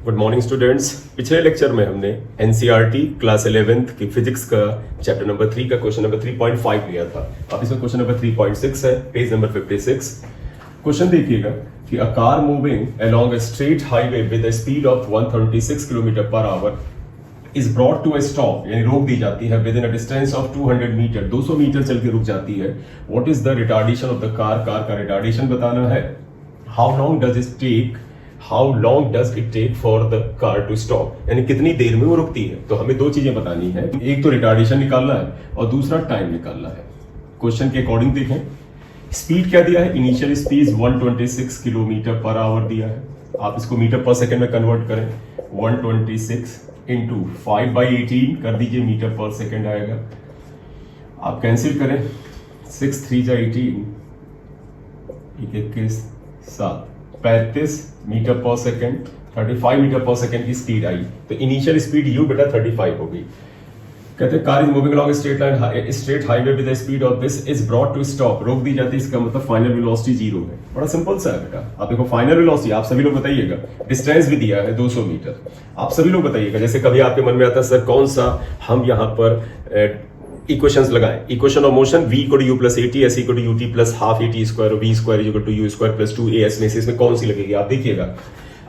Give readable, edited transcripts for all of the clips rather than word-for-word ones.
Good morning students. पिछले lecture में हमने एनसीईआरटी क्लास 11th की फिजिक्स का चैप्टर नंबर 3 का क्वेश्चन नंबर 3.5 लिया था। अब इसमें क्वेश्चन नंबर 3.6 है, पेज नंबर 56। क्वेश्चन देखिएगा कि a car moving along a straight highway with a speed of 136 kilometre per hour is brought to a stop, यानी रोक दी जाती है within a distance of 200 metre, 200 metre चल के रुक जाती है। What is the retardation of the car? Car का रिटार्डेशन बताना है। How long does it take for the car to stop, यानी कितनी देर में वो रुकती है। तो हमें दो चीजें बतानी है, एक तो रिटार्डेशन निकालना है और दूसरा टाइम निकालना है। क्वेश्चन के अकॉर्डिंग देखें, स्पीड क्या दिया है? Initial speed 126 kilometre per our दिया है। आप इसको मीटर पर सेकेंड में कन्वर्ट करें, 126 इंटू 5/18 कर दीजिए, मीटर पर सेकेंड आएगा। आप कैंसिल करें, 6 3 जा 18, 21 7 35 metre per second, 35 metre per second की स्पीड आई। तो इनिशियल स्पीड यू बेटा 35 होगी। कहते हैं car is moving along straight highway with the speed of this is brought to stop, रोक दी जाती है, इसका मतलब फाइनल वेलोसिटी 0 है। बड़ा सिंपल सा है बेटा। आप देखो फाइनल वेलोसिटी आप सभी लोग बताइएगा, डिस्टेंस भी दिया है 200 मीटर। आप सभी लोग बताइएगा, जैसे कभी आपके मन में आता है सर कौन सा हम यहाँ पर इक्वेशंस लगाएं। Equation of motion v equal to u plus at, s equal to ut plus half at square, v square equal to u square plus 2as में से इसमें कौन सी लगेगी? आप देखिएगा,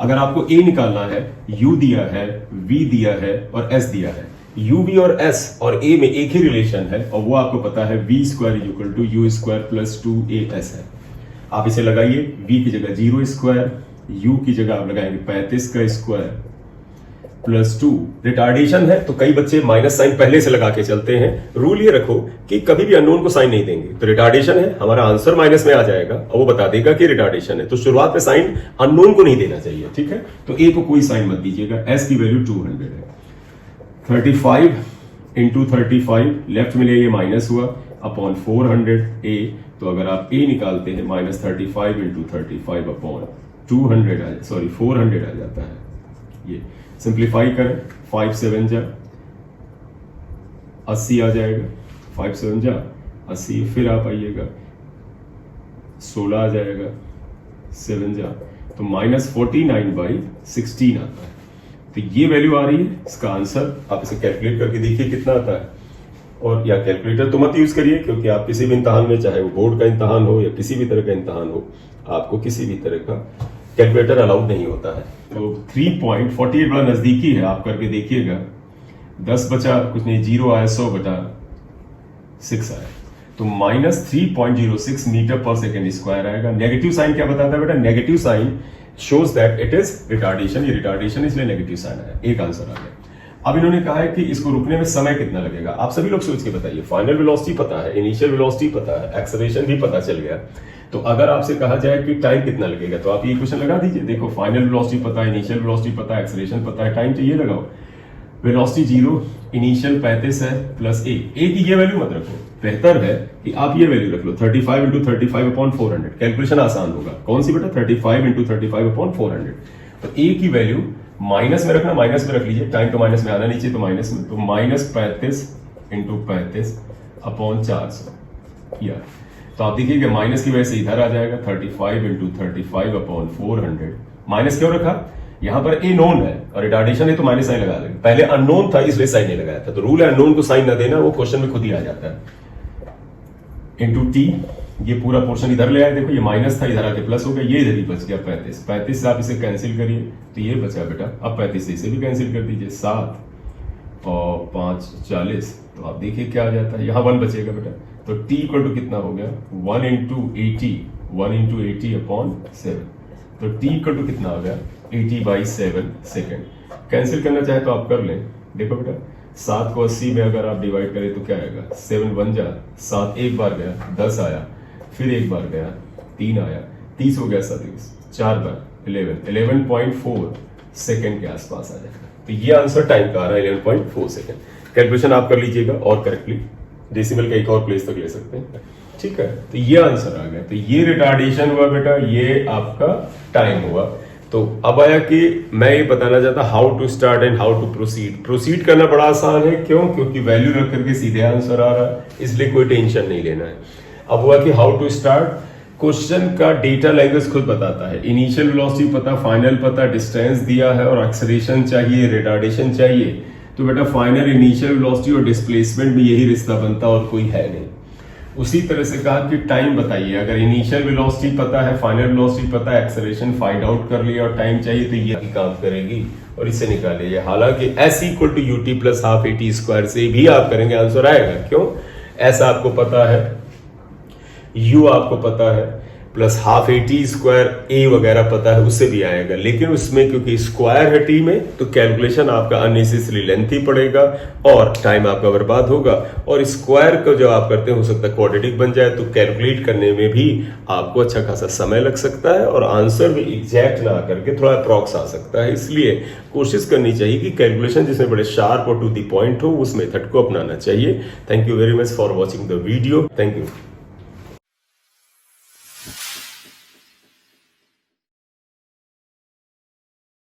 अगर आपको a निकालना है, u दिया है, v दिया है और s दिया है। u v और s और a में एक ही रिलेशन है और वो आपको पता है v square equal to u square plus 2as है। आप इसे लगाइए, v की जगह 0 स्क्वायर, u की जगह आप लगाएंगे 35 का स्क्वायर प्लस 2। रिटार्डेशन है तो कई बच्चे माइनस साइन पहले से लगा के चलते हैं। रूल ये रखो कि कभी भी अननोन को साइन नहीं देंगे। तो रिटार्डेशन है, हमारा आंसर माइनस में आ जाएगा और वो बता देगा कि रिटार्डेशन है। तो शुरुआत में साइन अननोन को नहीं देना चाहिए, ठीक है। तो ए को कोई साइन मत दीजिएगा। एस की वैल्यू 200 है। 35 इंटू 35 लेफ्ट में ले, ये माइनस हुआ अपॉन 400 ए। तो अगर आप ए निकालते हैं, माइनस 35 इंटू 35 अपॉन 400 आ जाता है। ये सिंप्लीफाई करें, 5 7 जा 80 आ जाएगा, 5 7 जा 80। फिर आप आइएगा 16 आ जाएगा, 7 जा तो माइनस 49/16 आता है। तो ये वैल्यू आ रही है इसका आंसर। आप इसे कैलकुलेट करके देखिए कितना आता है। और या कैलकुलेटर तो मत यूज करिए, क्योंकि आप किसी भी इम्तहान में, चाहे वो बोर्ड का इम्तहान हो या किसी भी तरह का इम्तहान हो, आपको किसी भी तरह का कैलकुलेटर अलाउड नहीं होता है। तो 3.48 बड़ा नजदीकी है, आप करके देखिएगा। 10 बचा कुछ नहीं, 0 आया, 100/6 आया। तो minus 3.06 metre per second square आएगा। नेगेटिव साइन क्या बताता है बेटा? Negative sign shows that it is retardation. ये रिटार्डेशन इसलिए नेगेटिव साइन आया। एक आंसर आ गया। अब इन्होंने कहा है कि इसको रुकने में समय कितना लगेगा। आप सभी लोग सोच के बताइए। फाइनल वेलोसिटी पता है, इनिशियल वेलोसिटी पता है, एक्सेलरेशन भी पता चल गया। तो अगर आपसे कहा जाए कि टाइम कितना लगेगा, तो आप ये क्वेश्चन लगा दीजिए। देखो फाइनल वेलोसिटी पता है, इनिशियल वेलोसिटी पता है, एक्सेलरेशन पता है, टाइम चाहिए, लगाओ। वेलोसिटी 0, इनिशियल 35 है प्लस a की ये वैल्यू मत रखो। बेहतर है कि आप ये वैल्यू रख लो, 35 इंटू 35 अपॉन 400। कैलकुलेशन आसान होगा। कौन सी बेटा? 35 इंटू 35 अपॉन 400। तो a की वैल्यू माइनस में रखना, माइनस में रख लीजिए। टाइम तो माइनस में आना नहीं चाहिए, तो माइनस में। तो माइनस 35 इंटू 35 अपॉन 400 या। तो आप देखिएगा माइनस की वजह से इधर आ जाएगा, 35 इंटू 35 अपॉन 400। माइनस क्यों रखा? यहां पर ए नोन है और रिटार्डेशन है तो माइनस साइन लगा लेंगे। पहले अननोन था इसलिए साइन नहीं लगाया था। तो रूल है अननोन को साइन ना देना, वो क्वेश्चन में खुद ही आ जाता है। इंटू टी, ये पूरा पोर्शन इधर ले आए। देखो ये माइनस था, इधर आके प्लस हो गया, ये इधर ही बच गया 35। 35 से आप इसे कैंसिल करिए तो ये बचा बेटा। अब 35 से इसे भी कैंसिल कर दीजिए, 7 और 5 40। तो आप देखिए क्या आ जाता है, यहाँ 1 बचेगा बेटा। तो t इक्वल टू कितना हो गया? 1 इंटू 80 अपॉन 7। तो t इक्वल टू कितना हो गया? 80/7 सेकेंड। कैंसिल करना चाहे तो आप कर लें। देखो बेटा 7 को 80 में अगर आप डिवाइड करें तो क्या आएगा? 7 बन जा, 7 एक बार गया, 10 आया, फिर एक बार गया, 3 आया, 30 हो गया, 37, 4 बार 11.4 सेकेंड के आसपास आ जाएगा। तो ये आंसर टाइम का आ रहा है 11.4 सेकेंड। कैलकुलेशन आप कर लीजिएगा और करेक्टली डेसिमल का एक और प्लेस तक ले सकते हैं, ठीक है। तो ये आंसर आ गया। तो ये रिटार्डेशन हुआ बेटा, ये आपका टाइम हुआ। तो अब आया कि मैं ये बताना चाहता how to start and how to proceed. Proceed करना बड़ा आसान है, क्यों? क्योंकि वैल्यू रख करके सीधे आंसर आ रहा है, इसलिए कोई टेंशन नहीं लेना है। अब हुआ कि हाउ टू स्टार्ट, क्वेश्चन का डेटा लैंग्वेज खुद बताता है, इनिशियल वेलोसिटी पता, फाइनल पता, डिस्टेंस दिया है और एक्सेलरेशन चाहिए, रिटार्डेशन चाहिए, तो बेटा फाइनल, इनिशियल वेलोसिटी और डिस्प्लेसमेंट में यही रिश्ता बनता और कोई है नहीं। उसी तरह से कहा कि टाइम बताइए, अगर इनिशियल वेलोसिटी पता है, फाइनल वेलोसिटी पता है, एक्सेलरेशन फाइंड आउट कर लिया और टाइम चाहिए, तो ये काम करेगी और इसे निकालिए। हालांकि s equal to u t plus half a t square से भी आप करेंगे आंसर आएगा। क्यों? s आपको पता है, u आपको पता है, plus half a t square a वगैरह पता है, उससे भी आएगा। लेकिन उसमें क्योंकि स्क्वायर है टी में, तो कैलकुलेशन आपका अननेसेसरी लेंथी पड़ेगा और टाइम आपका बर्बाद होगा। और स्क्वायर को जो आप करते हैं, हो सकता है क्वाड्रेटिक बन जाए, तो कैलकुलेट करने में भी आपको अच्छा खासा समय लग सकता है और आंसर भी एग्जैक्ट ना करके थोड़ा अप्रॉक्स आ सकता है। इसलिए कोशिश करनी चाहिए कि कैलकुलेशन जिसमें बड़े शार्प और टू द पॉइंट हो, उस मेथड को अपनाना चाहिए। Thank you very much for watching the video. Thank you.